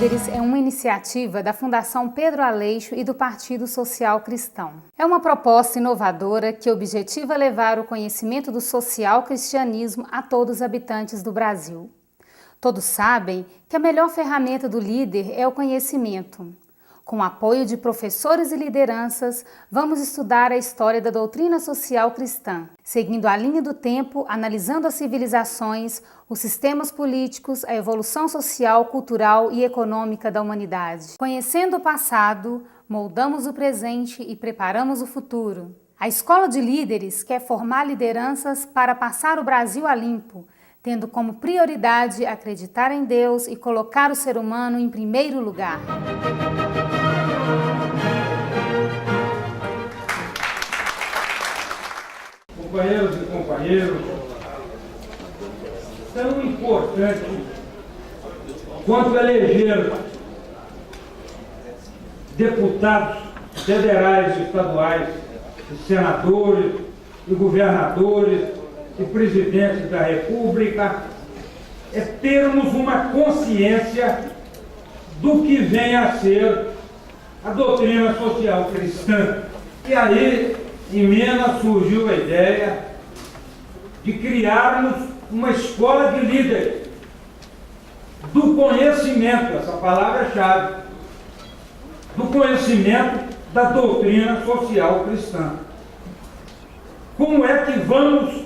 Líderes é uma iniciativa da Fundação Pedro Aleixo e do Partido Social Cristão. É uma proposta inovadora que objetiva levar o conhecimento do social cristianismo a todos os habitantes do Brasil. Todos sabem que a melhor ferramenta do líder é o conhecimento. Com o apoio de professores e lideranças, vamos estudar a história da doutrina social cristã, seguindo a linha do tempo, analisando as civilizações, os sistemas políticos, a evolução social, cultural e econômica da humanidade. Conhecendo o passado, moldamos o presente e preparamos o futuro. A Escola de Líderes quer formar lideranças para passar o Brasil a limpo, tendo como prioridade acreditar em Deus e colocar o ser humano em primeiro lugar. Companheiros e companheiras, tão importante quanto eleger deputados federais e estaduais, e senadores, e governadores, e presidentes da República, é termos uma consciência do que vem a ser a doutrina social cristã. E aí, em Minas, surgiu a ideia de criarmos uma escola de líderes do conhecimento, essa palavra-chave, do conhecimento da doutrina social cristã. Como é que vamos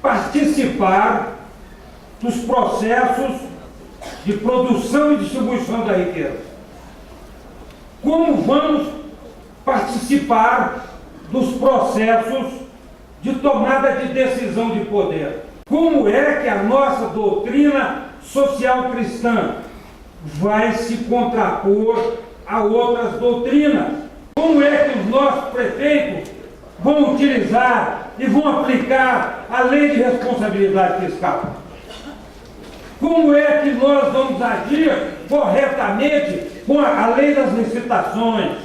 participar dos processos de produção e distribuição da riqueza? Como vamos participar dos processos de tomada de decisão de poder? Como é que a nossa doutrina social cristã vai se contrapor a outras doutrinas? Como é que os nossos prefeitos vão utilizar e vão aplicar a lei de responsabilidade fiscal? Como é que nós vamos agir corretamente com a lei das licitações?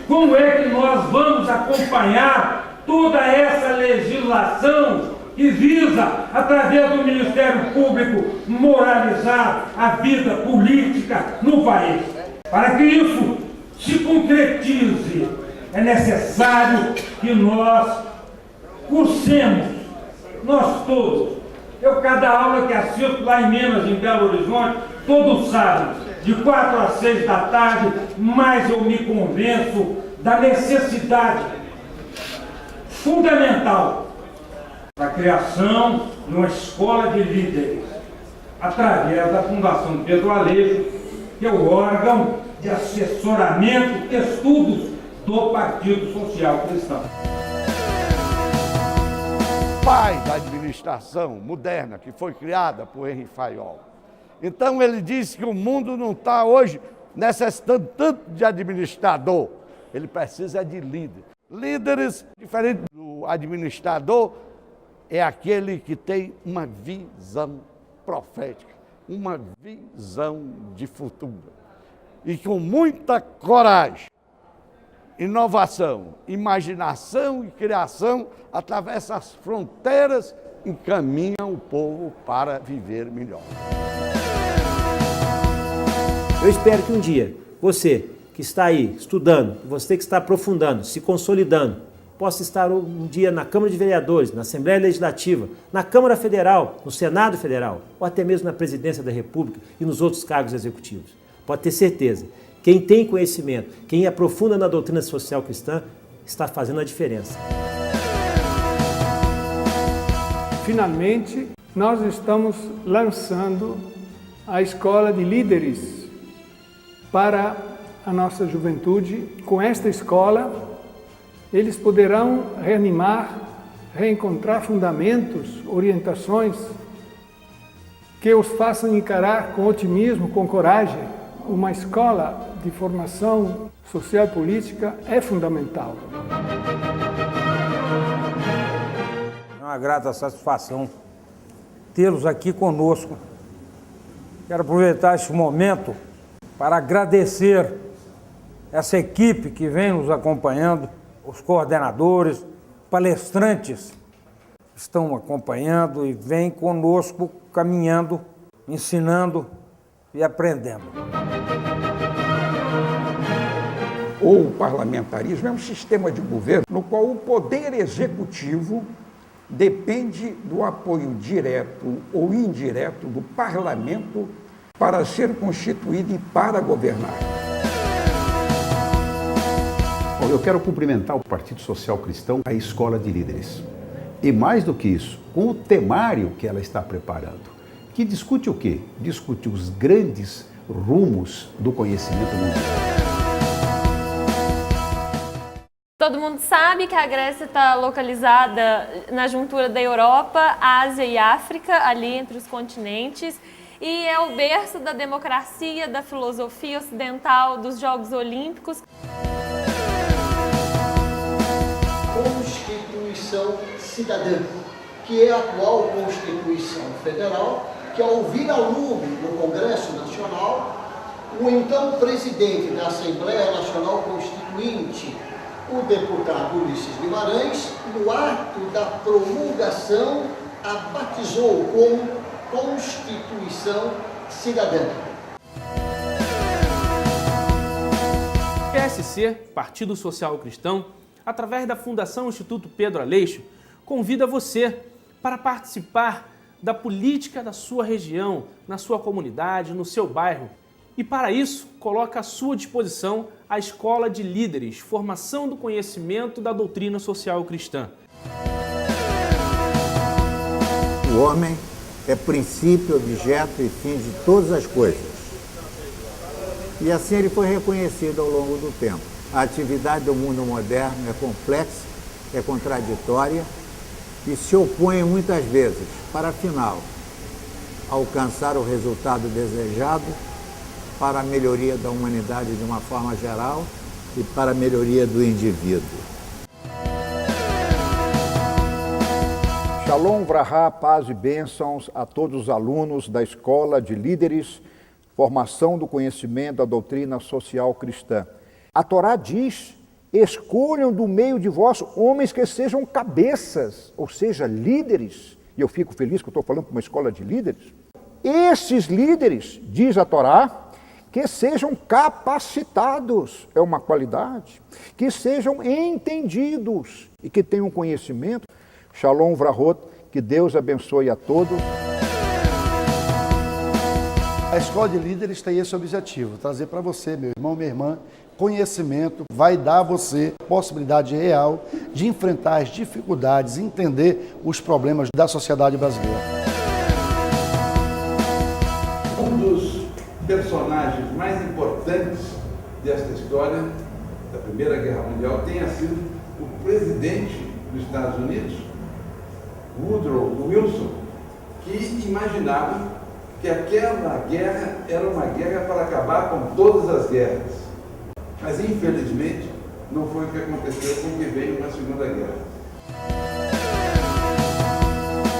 Como é que nós vamos acompanhar toda essa legislação que visa, através do Ministério Público, moralizar a vida política no país? Para que isso se concretize, é necessário que nós cursemos, nós todos. Cada aula que assisto lá em Minas, em Belo Horizonte, todo sábado, de 4 às 6 da tarde, mas eu me convenço da necessidade fundamental da criação de uma escola de líderes, através da Fundação Pedro Aleixo, que é o órgão de assessoramento e estudos do Partido Social Cristão. Pai da administração moderna que foi criada por Henri Fayol. Então ele disse que o mundo não está hoje necessitando tanto de administrador, ele precisa de líderes. Líderes, diferente do administrador, é aquele que tem uma visão profética, uma visão de futuro. E com muita coragem, inovação, imaginação e criação, atravessa as fronteiras, encaminham o povo para viver melhor. Eu espero que um dia você que está aí estudando, você que está aprofundando, se consolidando, possa estar um dia na Câmara de Vereadores, na Assembleia Legislativa, na Câmara Federal, no Senado Federal, ou até mesmo na Presidência da República e nos outros cargos executivos. Pode ter certeza, quem tem conhecimento, quem aprofunda na doutrina social cristã, está fazendo a diferença. Finalmente, nós estamos lançando a Escola de Líderes para a nossa juventude. Com esta escola, eles poderão reanimar, reencontrar fundamentos, orientações que os façam encarar com otimismo, com coragem. Uma escola de formação social e política é fundamental. É uma grata satisfação tê-los aqui conosco. Quero aproveitar esse momento para agradecer essa equipe que vem nos acompanhando, os coordenadores, palestrantes que estão acompanhando e vêm conosco caminhando, ensinando e aprendemos. O parlamentarismo é um sistema de governo no qual o poder executivo depende do apoio direto ou indireto do parlamento para ser constituído e para governar. Bom, eu quero cumprimentar o Partido Social Cristão, a Escola de Líderes. E mais do que isso, com o temário que ela está preparando, que discute o quê? Discute os grandes rumos do conhecimento mundial. Todo mundo sabe que a Grécia está localizada na juntura da Europa, Ásia e África, ali entre os continentes, e é o berço da democracia, da filosofia ocidental, dos Jogos Olímpicos. Constituição Cidadã, que é a atual Constituição Federal, que ao vir ao lume no Congresso Nacional, o então presidente da Assembleia Nacional Constituinte, o deputado Ulisses Guimarães, no ato da promulgação, a batizou como Constituição Cidadã. O PSC, Partido Social Cristão, através da Fundação Instituto Pedro Aleixo, convida você para participar da política da sua região, na sua comunidade, no seu bairro. E para isso, coloca à sua disposição a Escola de Líderes, formação do conhecimento da doutrina social cristã. O homem é princípio, objeto e fim de todas as coisas. E assim ele foi reconhecido ao longo do tempo. A atividade do mundo moderno é complexa, é contraditória e se opõe muitas vezes para, afinal, alcançar o resultado desejado para a melhoria da humanidade de uma forma geral e para a melhoria do indivíduo. Shalom, Vrahá, paz e bênçãos a todos os alunos da Escola de Líderes, formação do conhecimento da doutrina social cristã. A Torá diz: escolham do meio de vós homens que sejam cabeças, ou seja, líderes. E eu fico feliz que eu estou falando para uma escola de líderes. Esses líderes, diz a Torá, que sejam capacitados, é uma qualidade, que sejam entendidos e que tenham conhecimento. Shalom Vrahot, que Deus abençoe a todos. A Escola de Líderes tem esse objetivo, trazer para você, meu irmão, minha irmã, conhecimento, vai dar a você possibilidade real de enfrentar as dificuldades, entender os problemas da sociedade brasileira. Um dos personagens mais importantes desta história, da Primeira Guerra Mundial, tenha sido o presidente dos Estados Unidos, Woodrow Wilson, que imaginava que aquela guerra era uma guerra para acabar com todas as guerras. Mas, infelizmente, não foi o que aconteceu com que veio na Segunda Guerra.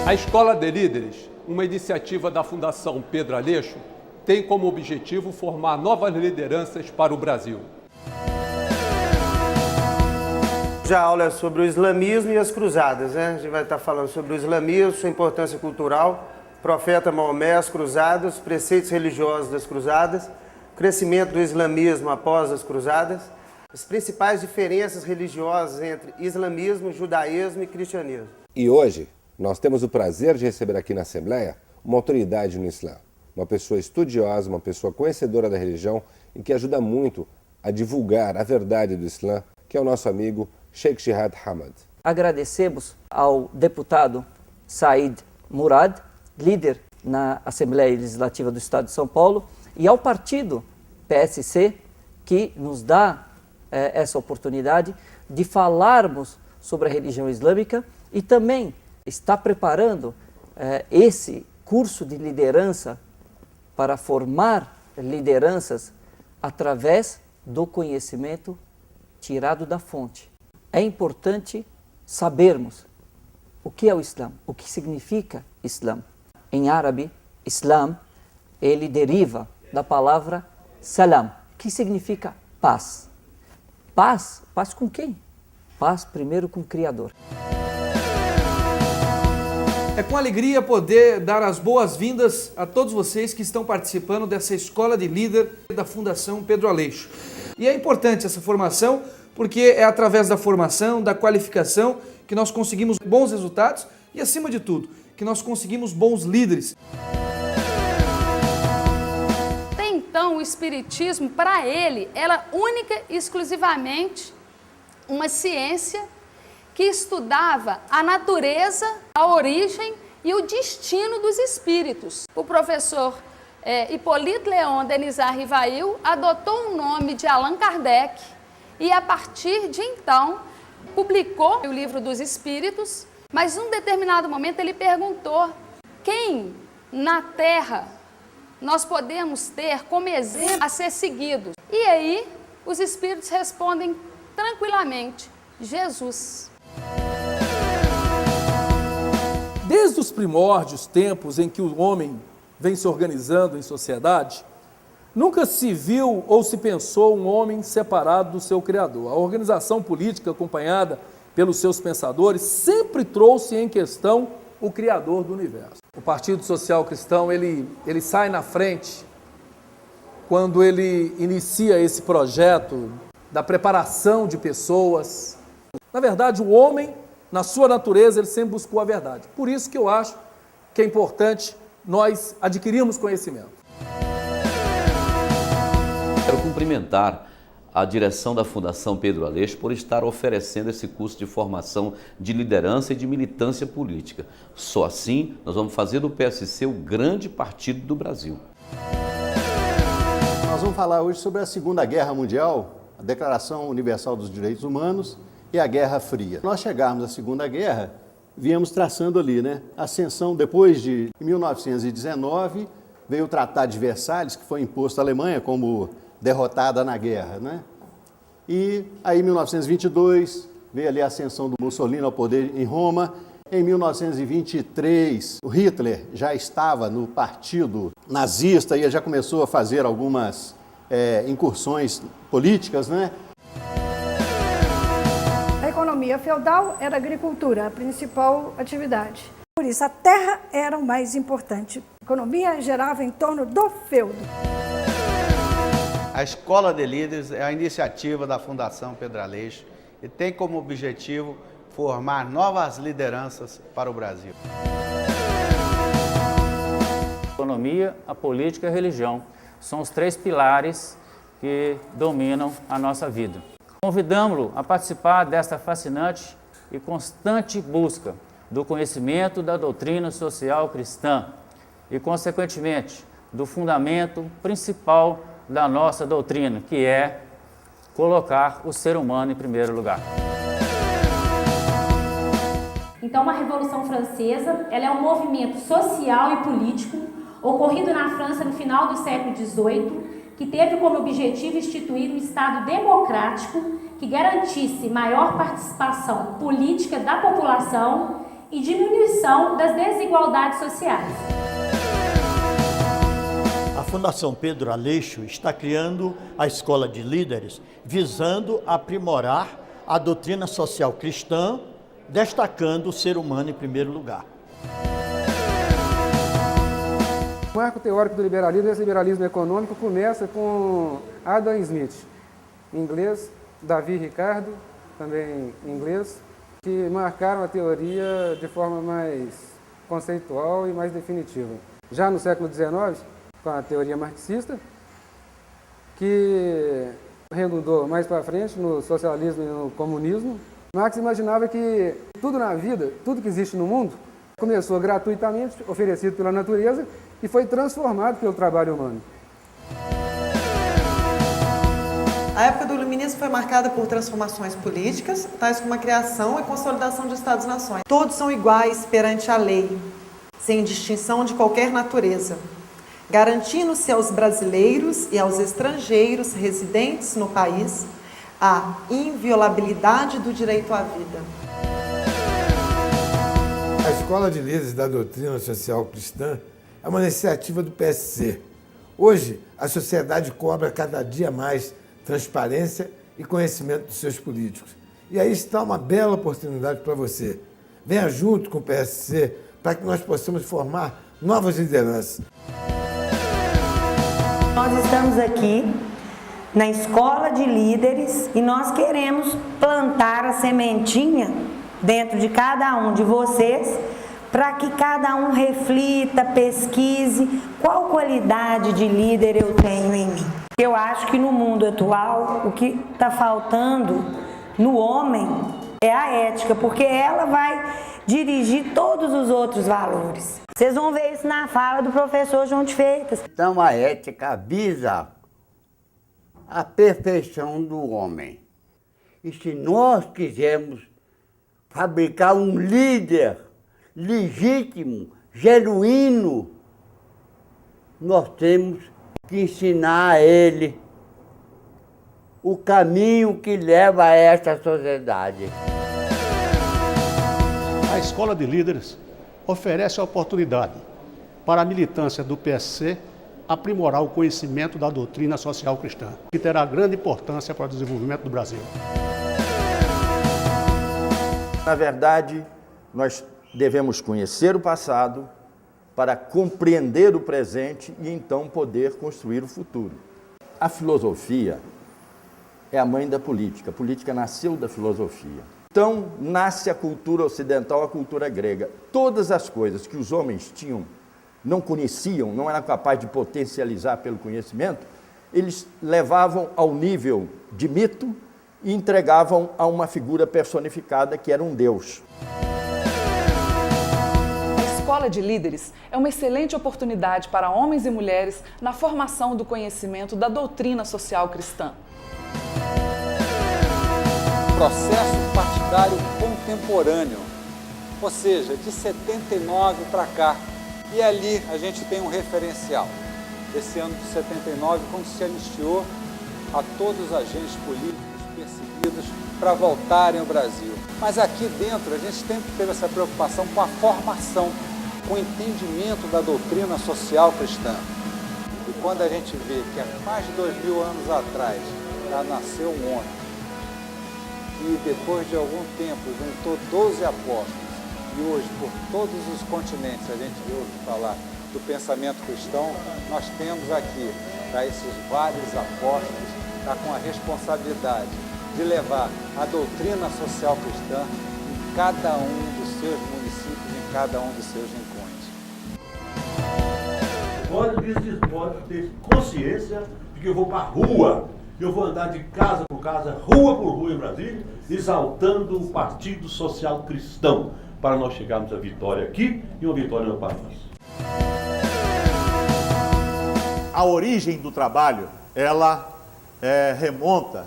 A Escola de Líderes, uma iniciativa da Fundação Pedro Aleixo, tem como objetivo formar novas lideranças para o Brasil. Já a aula é sobre o islamismo e as cruzadas, né? A gente vai estar falando sobre o islamismo, sua importância cultural, profeta Maomé, as cruzadas, preceitos religiosos das cruzadas, crescimento do islamismo após as cruzadas, as principais diferenças religiosas entre islamismo, judaísmo e cristianismo. E hoje, nós temos o prazer de receber aqui na Assembleia uma autoridade no Islã, uma pessoa estudiosa, uma pessoa conhecedora da religião e que ajuda muito a divulgar a verdade do Islã, que é o nosso amigo Sheikh Jihad Hamad. Agradecemos ao deputado Said Murad, líder na Assembleia Legislativa do Estado de São Paulo, e ao partido PSC, que nos dá essa oportunidade de falarmos sobre a religião islâmica e também está preparando esse curso de liderança para formar lideranças através do conhecimento tirado da fonte. É importante sabermos o que é o Islã, o que significa Islã. Em árabe, Islam, ele deriva da palavra salam, que significa paz. Paz? Paz com quem? Paz primeiro com o Criador. É com alegria poder dar as boas-vindas a todos vocês que estão participando dessa Escola de Líder da Fundação Pedro Aleixo. E é importante essa formação porque é através da formação, da qualificação, que nós conseguimos bons resultados e, acima de tudo, que nós conseguimos bons líderes. Até então, o Espiritismo, para ele, era única e exclusivamente uma ciência que estudava a natureza, a origem e o destino dos espíritos. O professor Hippolyte Léon Denisard Rivail adotou o nome de Allan Kardec e, a partir de então, publicou o Livro dos Espíritos, mas num determinado momento ele perguntou quem na Terra nós podemos ter como exemplo a ser seguidos. E aí os espíritos respondem tranquilamente: Jesus. Desde os primórdios, tempos em que o homem vem se organizando em sociedade, nunca se viu ou se pensou um homem separado do seu Criador. A organização política acompanhada pelos seus pensadores sempre trouxe em questão o Criador do universo. O Partido Social Cristão, ele sai na frente quando ele inicia esse projeto da preparação de pessoas. Na verdade, o homem, na sua natureza, ele sempre buscou a verdade. Por isso que eu acho que é importante nós adquirirmos conhecimento. Quero cumprimentar a direção da Fundação Pedro Aleixo por estar oferecendo esse curso de formação de liderança e de militância política. Só assim nós vamos fazer do PSC o grande partido do Brasil. Nós vamos falar hoje sobre a Segunda Guerra Mundial, a Declaração Universal dos Direitos Humanos e a Guerra Fria. Nós chegarmos à Segunda Guerra, viemos traçando ali, né? A ascensão depois de 1919, veio o Tratado de Versalhes, que foi imposto à Alemanha como derrotada na guerra, né? E aí, em 1922, veio ali a ascensão do Mussolini ao poder em Roma. Em 1923, o Hitler já estava no partido nazista e já começou a fazer algumas incursões políticas, né? A economia feudal era a agricultura, a principal atividade. Por isso, a terra era o mais importante. A economia girava em torno do feudo. A Escola de Líderes é a iniciativa da Fundação Pedro Aleixo e tem como objetivo formar novas lideranças para o Brasil. A economia, a política e a religião são os três pilares que dominam a nossa vida. Convidamos-lo a participar desta fascinante e constante busca do conhecimento da doutrina social cristã e, consequentemente, do fundamento principal da nossa doutrina, que é colocar o ser humano em primeiro lugar. Então, a Revolução Francesa, ela é um movimento social e político ocorrido na França no final do século XVIII, que teve como objetivo instituir um Estado democrático que garantisse maior participação política da população e diminuição das desigualdades sociais. A Fundação Pedro Aleixo está criando a Escola de Líderes, visando aprimorar a doutrina social cristã, destacando o ser humano em primeiro lugar. O marco teórico do liberalismo, esse liberalismo econômico, começa com Adam Smith, em inglês, Davi Ricardo, também em inglês, que marcaram a teoria de forma mais conceitual e mais definitiva. Já no século XIX, com a teoria marxista, que redundou mais para frente no socialismo e no comunismo, Marx imaginava que tudo na vida, tudo que existe no mundo, começou gratuitamente, oferecido pela natureza, e foi transformado pelo trabalho humano. A época do iluminismo foi marcada por transformações políticas, tais como a criação e consolidação de Estados-nações. Todos são iguais perante a lei, sem distinção de qualquer natureza, garantindo-se aos brasileiros e aos estrangeiros residentes no país a inviolabilidade do direito à vida. A Escola de Líderes da Doutrina Social Cristã é uma iniciativa do PSC. Hoje, a sociedade cobra cada dia mais transparência e conhecimento dos seus políticos. E aí está uma bela oportunidade para você. Venha junto com o PSC para que nós possamos formar novas lideranças. Nós estamos aqui na Escola de Líderes e nós queremos plantar a sementinha dentro de cada um de vocês para que cada um reflita, pesquise qual qualidade de líder eu tenho em mim. Eu acho que no mundo atual o que está faltando no homem é a ética, porque ela vai dirigir todos os outros valores. Vocês vão ver isso na fala do professor João de Freitas. Então a ética visa a perfeição do homem. E se nós quisermos fabricar um líder legítimo, genuíno, nós temos que ensinar a ele o caminho que leva a esta sociedade. A Escola de Líderes oferece a oportunidade para a militância do PSC aprimorar o conhecimento da doutrina social cristã, que terá grande importância para o desenvolvimento do Brasil. Na verdade, nós devemos conhecer o passado para compreender o presente e então poder construir o futuro. A filosofia é a mãe da política. A política nasceu da filosofia. Então, nasce a cultura ocidental, a cultura grega. Todas as coisas que os homens tinham, não conheciam, não eram capazes de potencializar pelo conhecimento, eles levavam ao nível de mito e entregavam a uma figura personificada que era um deus. A Escola de Líderes é uma excelente oportunidade para homens e mulheres na formação do conhecimento da doutrina social cristã. Processo partidário contemporâneo, ou seja, de 79 para cá. E ali a gente tem um referencial. Esse ano de 79, quando se anistiou a todos os agentes políticos perseguidos para voltarem ao Brasil. Mas aqui dentro a gente sempre teve essa preocupação com a formação, com o entendimento da doutrina social cristã. E quando a gente vê que há mais de 2000 anos atrás já nasceu um homem, e depois de algum tempo juntou 12 apóstolos, e hoje por todos os continentes a gente ouve falar do pensamento cristão, nós temos aqui, esses vários apóstolos, com a responsabilidade de levar a doutrina social cristã em cada um dos seus municípios, em cada um dos seus rincões. Pode ter consciência de que eu vou para a rua, eu vou andar de casa por casa, rua por rua em Brasília, exaltando o Partido Social Cristão, para nós chegarmos à vitória aqui e uma vitória no país. A origem do trabalho, ela remonta,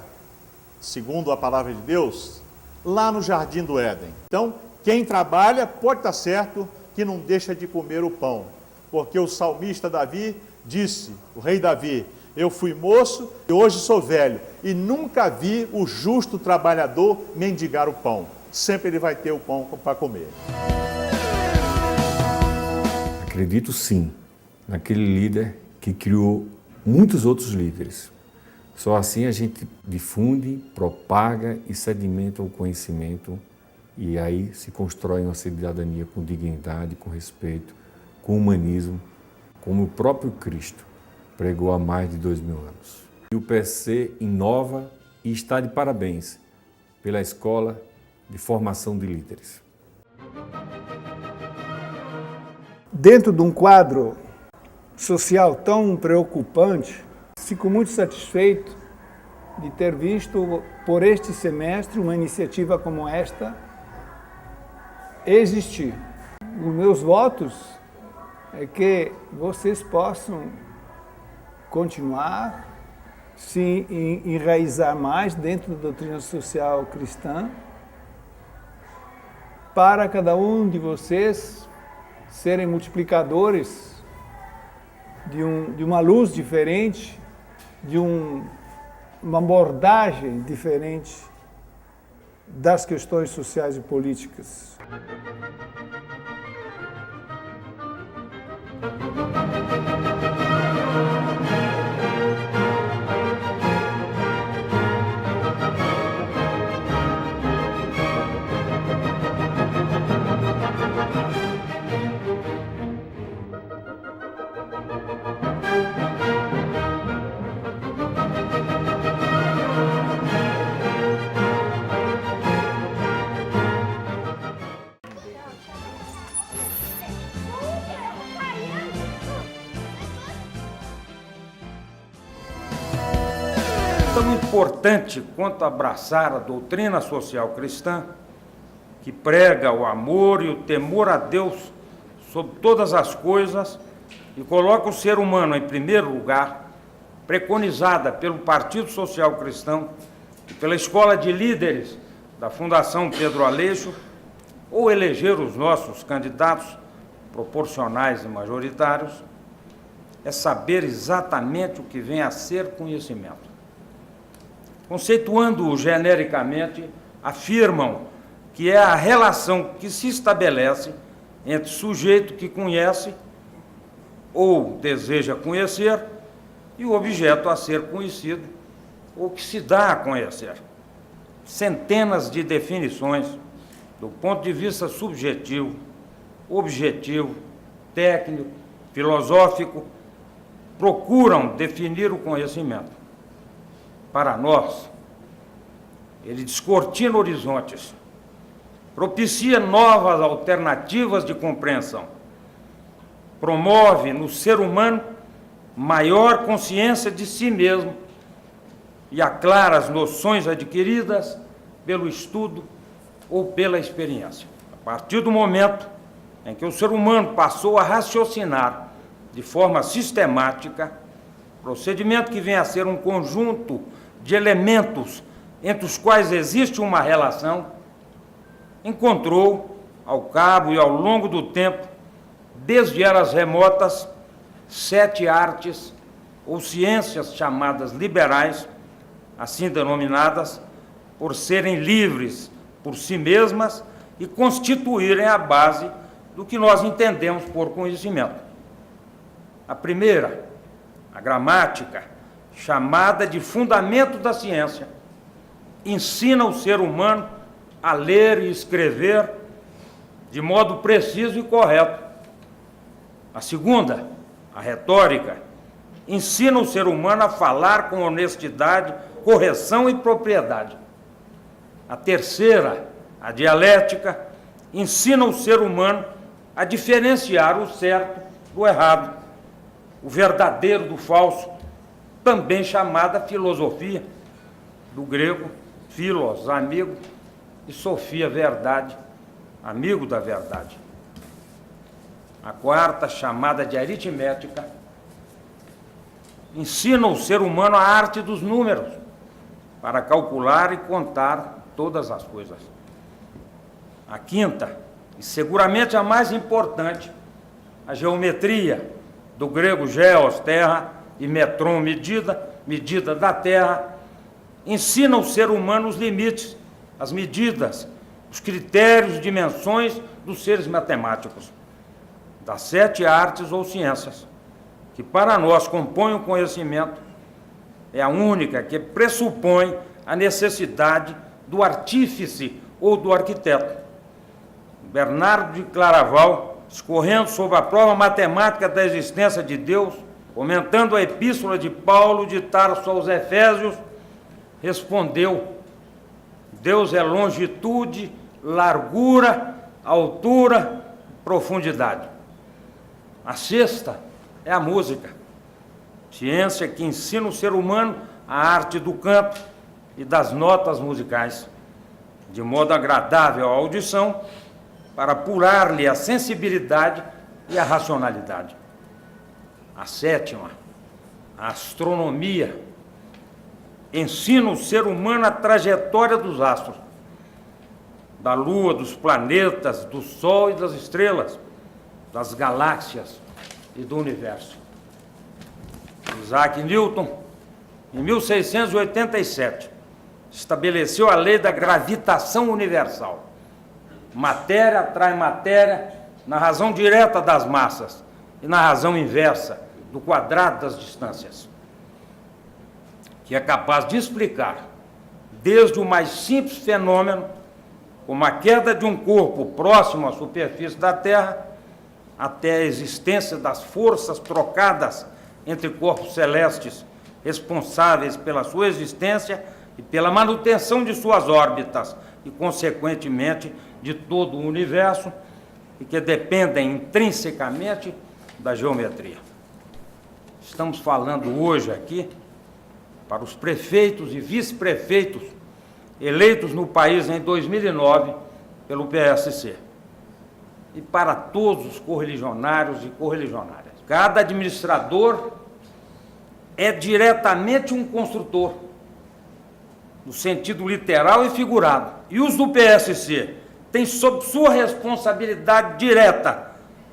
segundo a palavra de Deus, lá no Jardim do Éden. Então, quem trabalha pode estar certo que não deixa de comer o pão, porque o salmista Davi disse, o rei Davi, eu fui moço e hoje sou velho, e nunca vi o justo trabalhador mendigar o pão. Sempre ele vai ter o pão para comer. Acredito sim naquele líder que criou muitos outros líderes. Só assim a gente difunde, propaga e sedimenta o conhecimento e aí se constrói uma cidadania com dignidade, com respeito, com humanismo, como o próprio Cristo pregou há mais de 2000 anos. E o PSC inova e está de parabéns pela Escola de Formação de Líderes. Dentro de um quadro social tão preocupante, fico muito satisfeito de ter visto por este semestre uma iniciativa como esta existir. Os meus votos é que vocês possam continuar, se enraizar mais dentro da doutrina social cristã, para cada um de vocês serem multiplicadores de uma luz diferente, de uma abordagem diferente das questões sociais e políticas. importante quanto abraçar a doutrina social cristã, que prega o amor e o temor a Deus sobre todas as coisas e coloca o ser humano em primeiro lugar, preconizada pelo Partido Social Cristão e pela Escola de Líderes da Fundação Pedro Aleixo, ou eleger os nossos candidatos proporcionais e majoritários, é saber exatamente o que vem a ser conhecimento. Conceituando-o genericamente, afirmam que é a relação que se estabelece entre sujeito que conhece ou deseja conhecer e o objeto a ser conhecido ou que se dá a conhecer. Centenas de definições, do ponto de vista subjetivo, objetivo, técnico, filosófico, procuram definir o conhecimento. Para nós, ele descortina horizontes, propicia novas alternativas de compreensão, promove no ser humano maior consciência de si mesmo e aclara as noções adquiridas pelo estudo ou pela experiência. A partir do momento em que o ser humano passou a raciocinar de forma sistemática, procedimento que vem a ser um conjunto de elementos entre os quais existe uma relação, encontrou, ao cabo e ao longo do tempo, desde eras remotas, 7 artes ou ciências chamadas liberais, assim denominadas, por serem livres por si mesmas e constituírem a base do que nós entendemos por conhecimento. A primeira, a gramática, chamada de fundamento da ciência, ensina o ser humano a ler e escrever de modo preciso e correto. A segunda, a retórica, ensina o ser humano a falar com honestidade, correção e propriedade. A terceira, a dialética, ensina o ser humano a diferenciar o certo do errado, o verdadeiro do falso, também chamada filosofia, do grego philos, amigo, e sofia, verdade, amigo da verdade. A quarta, chamada de aritmética, ensina o ser humano a arte dos números, para calcular e contar todas as coisas. A quinta, e seguramente a mais importante, a geometria, do grego geos, terra, e metron, medida, medida da terra, ensina o ser humano os limites, as medidas, os critérios, dimensões dos seres matemáticos, das 7 artes ou ciências, que para nós compõem o conhecimento, é a única que pressupõe a necessidade do artífice ou do arquiteto. Bernardo de Claraval, discorrendo sobre a prova matemática da existência de Deus, comentando a epístola de Paulo de Tarso aos Efésios, respondeu: Deus é longitude, largura, altura, profundidade. A sexta é a música, ciência que ensina o ser humano a arte do canto e das notas musicais, de modo agradável à audição, para apurar-lhe a sensibilidade e a racionalidade. A sétima, a astronomia, ensina o ser humano a trajetória dos astros, da Lua, dos planetas, do Sol e das estrelas, das galáxias e do universo. Isaac Newton, em 1687, estabeleceu a lei da gravitação universal. Matéria atrai matéria na razão direta das massas e na razão inversa do quadrado das distâncias, que é capaz de explicar, desde o mais simples fenômeno, como a queda de um corpo próximo à superfície da Terra, até a existência das forças trocadas entre corpos celestes, responsáveis pela sua existência e pela manutenção de suas órbitas e, consequentemente, de todo o universo, e que dependem intrinsecamente da geometria. Estamos falando hoje aqui para os prefeitos e vice-prefeitos eleitos no país em 2009 pelo PSC e para todos os correligionários e correligionárias. Cada administrador é diretamente um construtor, no sentido literal e figurado. E os do PSC têm sob sua responsabilidade direta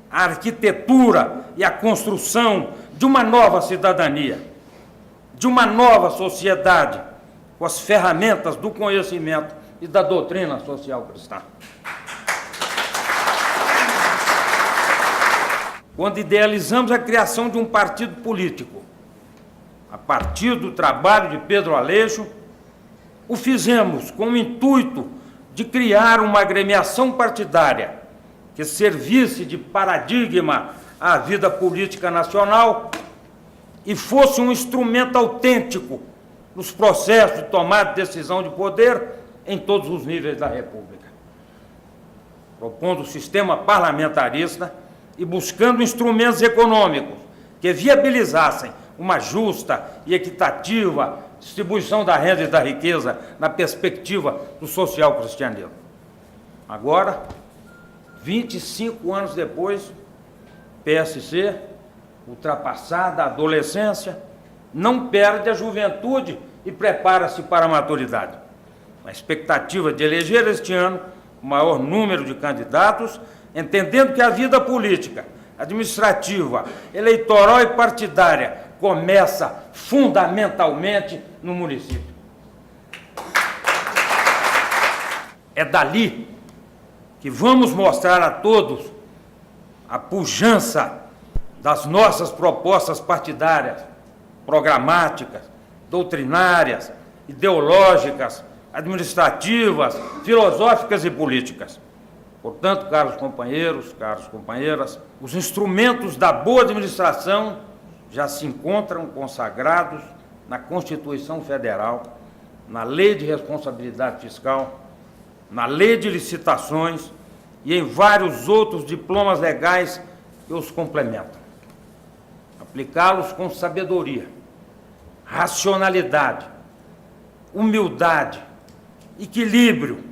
a arquitetura e a construção de uma nova cidadania, de uma nova sociedade, com as ferramentas do conhecimento e da doutrina social cristã. Quando idealizamos a criação de um partido político, a partir do trabalho de Pedro Aleixo, o fizemos com o intuito de criar uma agremiação partidária que servisse de paradigma à vida política nacional e fosse um instrumento autêntico nos processos de tomada de decisão de poder em todos os níveis da República, propondo o sistema parlamentarista e buscando instrumentos econômicos que viabilizassem uma justa e equitativa distribuição da renda e da riqueza na perspectiva do social-cristianismo. Agora, 25 anos depois, PSC, ultrapassada a adolescência, não perde a juventude e prepara-se para a maturidade. A expectativa de eleger este ano o maior número de candidatos, entendendo que a vida política, administrativa, eleitoral e partidária começa fundamentalmente no município. É dali que vamos mostrar a todos a pujança das nossas propostas partidárias, programáticas, doutrinárias, ideológicas, administrativas, filosóficas e políticas. Portanto, caros companheiros, caras companheiras, os instrumentos da boa administração já se encontram consagrados na Constituição Federal, na Lei de Responsabilidade Fiscal, na Lei de Licitações e em vários outros diplomas legais que os complementam. Aplicá-los com sabedoria, racionalidade, humildade, equilíbrio,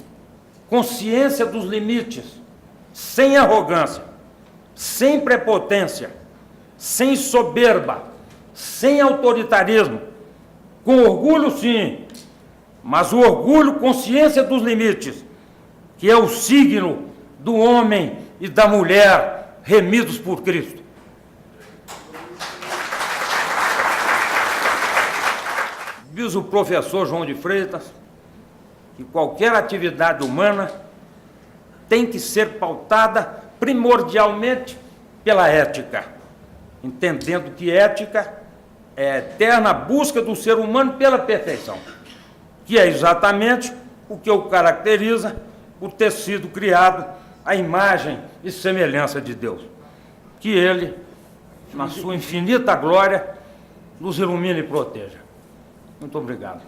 consciência dos limites, sem arrogância, sem prepotência, sem soberba, sem autoritarismo, com orgulho sim, mas o orgulho, consciência dos limites, que é o signo do homem e da mulher remidos por Cristo. Diz o professor João de Freitas que qualquer atividade humana tem que ser pautada primordialmente pela ética, entendendo que ética é a eterna busca do ser humano pela perfeição, que é exatamente o que o caracteriza por ter sido criado à imagem e semelhança de Deus. Que Ele, na sua infinita glória, nos ilumine e proteja. Muito obrigado.